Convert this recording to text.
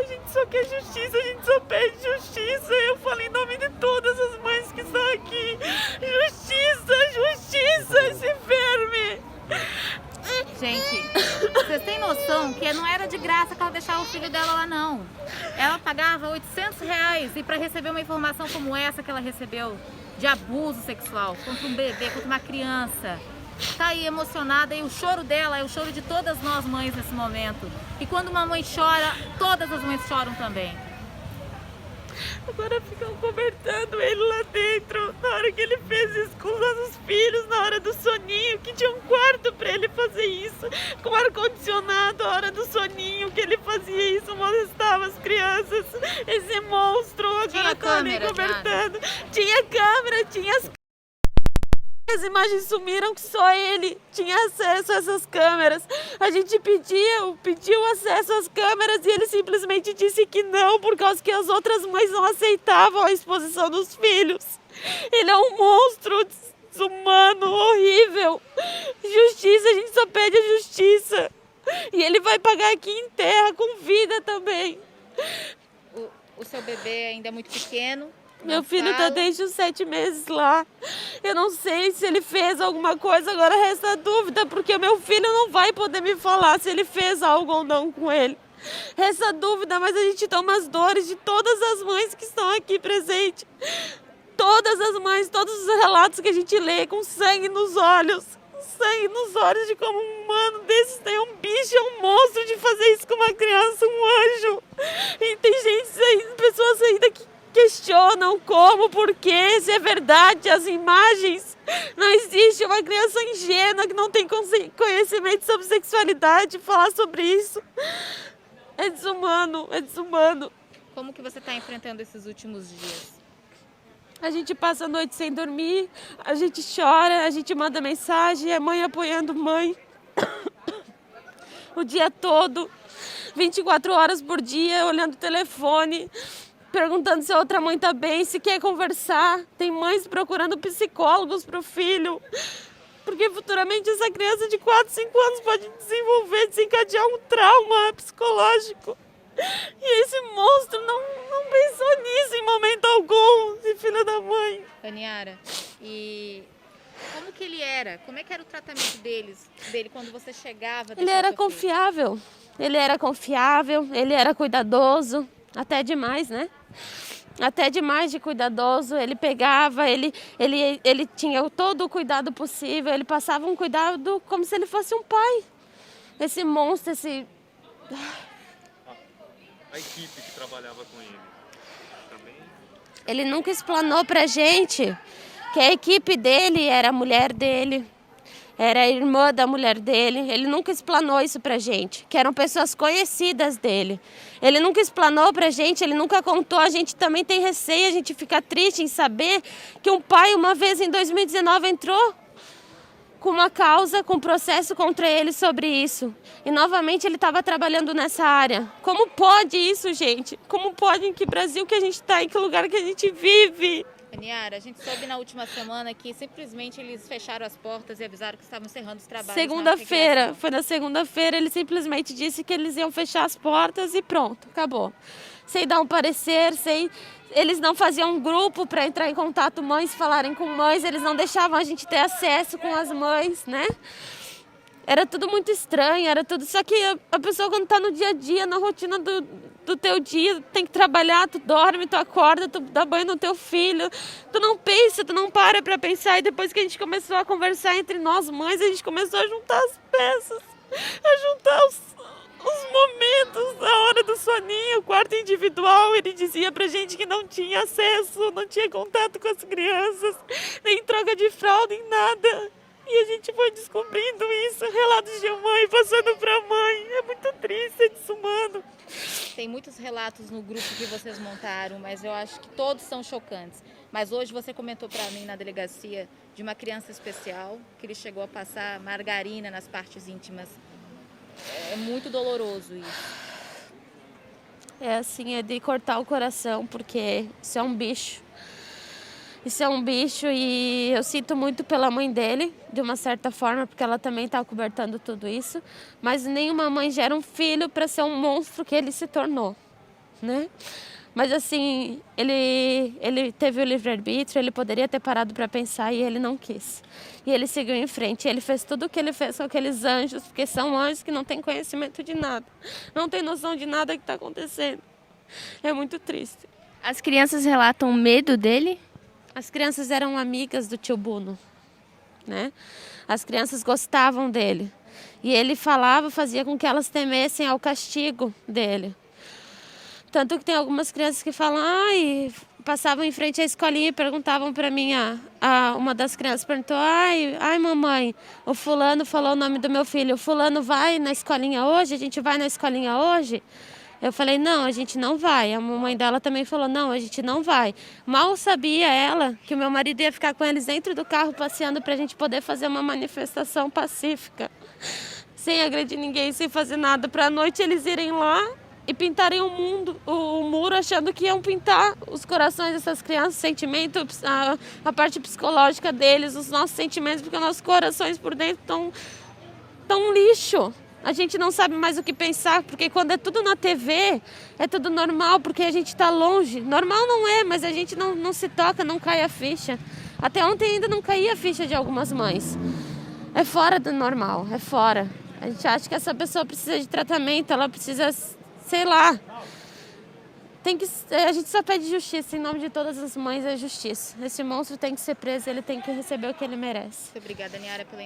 gente só quer justiça, a gente só pede justiça. Eu falo em nome de todas as mães que estão aqui. Justiça, justiça, esse firme. Gente, vocês têm noção que não era de graça que ela deixava o filho dela lá, não. Ela pagava R$800 e para receber uma informação como essa que ela recebeu, de abuso sexual contra um bebê, contra uma criança, tá aí emocionada, e o choro dela é o choro de todas nós mães nesse momento. E quando uma mãe chora, todas as mães choram também. Agora ficam cobertando ele lá dentro, na hora que ele fez isso com os nossos filhos, na hora do soninho, que tinha um quarto pra ele fazer isso, com ar-condicionado, a hora do soninho, que ele fazia isso, molestava as crianças, esse monstro, agora tá ali cobertando. Tinha câmera, tinha as imagens sumiram, que só ele tinha acesso a essas câmeras. A gente pediu acesso às câmeras e ele simplesmente disse que não, por causa que as outras mães não aceitavam a exposição dos filhos. Ele é um monstro desumano, horrível. Justiça, a gente só pede a justiça. E ele vai pagar aqui em terra, com vida também. O seu bebê ainda é muito pequeno? Meu filho tá desde os 7 meses lá. Eu não sei se ele fez alguma coisa, agora resta dúvida, porque meu filho não vai poder me falar se ele fez algo ou não com ele. Resta dúvida, mas a gente toma as dores de todas as mães que estão aqui presentes. Todas as mães, todos os relatos que a gente lê com sangue nos olhos. Sangue nos olhos de como um humano desses tem um bicho, é um monstro de fazer isso com uma criança, um anjo. E tem gente aí, pessoas ainda que questionam como, por quê, se é verdade, as imagens. Não existe uma criança ingênua que não tem conhecimento sobre sexualidade falar sobre isso. É desumano, é desumano. Como que você está enfrentando esses últimos dias? A gente passa a noite sem dormir, a gente chora, a gente manda mensagem, é mãe apoiando mãe. O dia todo, 24 horas por dia, olhando o telefone, perguntando se a outra mãe tá bem, se quer conversar. Tem mães procurando psicólogos pro filho, porque futuramente essa criança de 4, 5 anos pode desencadear um trauma psicológico. E esse monstro não pensou nisso em momento algum, esse filho da mãe. Aniara, e como que ele era? Como é que era o tratamento dele quando você chegava? Ele era confiável, ele era cuidadoso, até demais, né? Até demais de cuidadoso. Ele pegava, ele tinha todo o cuidado possível, ele passava um cuidado como se ele fosse um pai. Esse monstro, esse... A equipe que trabalhava com ele também? Ele nunca explanou pra gente que a equipe dele era a mulher dele, era a irmã da mulher dele. Ele nunca explanou isso pra gente, que eram pessoas conhecidas dele. Ele nunca explanou pra gente, ele nunca contou. A gente também tem receio, a gente fica triste em saber que um pai, uma vez em 2019, entrou com uma causa, com um processo contra ele sobre isso. E novamente ele estava trabalhando nessa área. Como pode isso, gente? Como pode? Em que Brasil que a gente está? Em que lugar que a gente vive? Aniara, a gente soube na última semana que simplesmente eles fecharam as portas e avisaram que estavam encerrando os trabalhos. Segunda-feira, foi na segunda-feira, ele simplesmente disse que eles iam fechar as portas e pronto, acabou. Sem dar um parecer, eles não faziam um grupo para entrar em contato, mães falarem com mães, eles não deixavam a gente ter acesso com as mães, né? Era tudo muito estranho, era tudo... Só que a pessoa quando tá no dia a dia, na rotina do teu dia, tem que trabalhar, tu dorme, tu acorda, tu dá banho no teu filho, tu não pensa, tu não para pra pensar. E depois que a gente começou a conversar entre nós mães, a gente começou a juntar as peças, a juntar os momentos, a hora do soninho, o quarto individual. Ele dizia pra gente que não tinha acesso, não tinha contato com as crianças, nem troca de fralda, nem nada. E a gente foi descobrindo isso, relatos de mãe passando pra mãe. É muito triste, é desumano. Tem muitos relatos no grupo que vocês montaram, mas eu acho que todos são chocantes. Mas hoje você comentou pra mim na delegacia de uma criança especial, que ele chegou a passar margarina nas partes íntimas. É muito doloroso isso. É assim, é de cortar o coração, porque isso é um bicho. Isso é um bicho e eu sinto muito pela mãe dele, de uma certa forma, porque ela também está cobertando tudo isso. Mas nenhuma mãe gera um filho para ser um monstro que ele se tornou. né? Mas assim, ele teve o livre-arbítrio, ele poderia ter parado para pensar e ele não quis. E ele seguiu em frente, ele fez tudo o que ele fez com aqueles anjos, porque são anjos que não têm conhecimento de nada, não têm noção de nada que está acontecendo. É muito triste. As crianças relatam medo dele? As crianças eram amigas do tio Bruno, né? As crianças gostavam dele. E ele falava, fazia com que elas temessem ao castigo dele. Tanto que tem algumas crianças que falam, passavam em frente à escolinha e perguntavam para mim, uma das crianças perguntou, ai mamãe, o fulano falou o nome do meu filho, o fulano vai na escolinha hoje? A gente vai na escolinha hoje? Eu falei, não, a gente não vai. A mamãe dela também falou, não, a gente não vai. Mal sabia ela que o meu marido ia ficar com eles dentro do carro passeando para a gente poder fazer uma manifestação pacífica, sem agredir ninguém, sem fazer nada, para à noite eles irem lá e pintarem o muro, achando que iam pintar os corações dessas crianças, sentimentos, a parte psicológica deles, os nossos sentimentos, porque nossos corações por dentro estão tão lixo. A gente não sabe mais o que pensar, porque quando é tudo na TV, é tudo normal, porque a gente está longe. Normal não é, mas a gente não se toca, não cai a ficha. Até ontem ainda não caía a ficha de algumas mães. É fora do normal, é fora. A gente acha que essa pessoa precisa de tratamento, ela precisa, sei lá. A gente só pede justiça, em nome de todas as mães é justiça. Esse monstro tem que ser preso, ele tem que receber o que ele merece. Muito obrigada, Niara, pela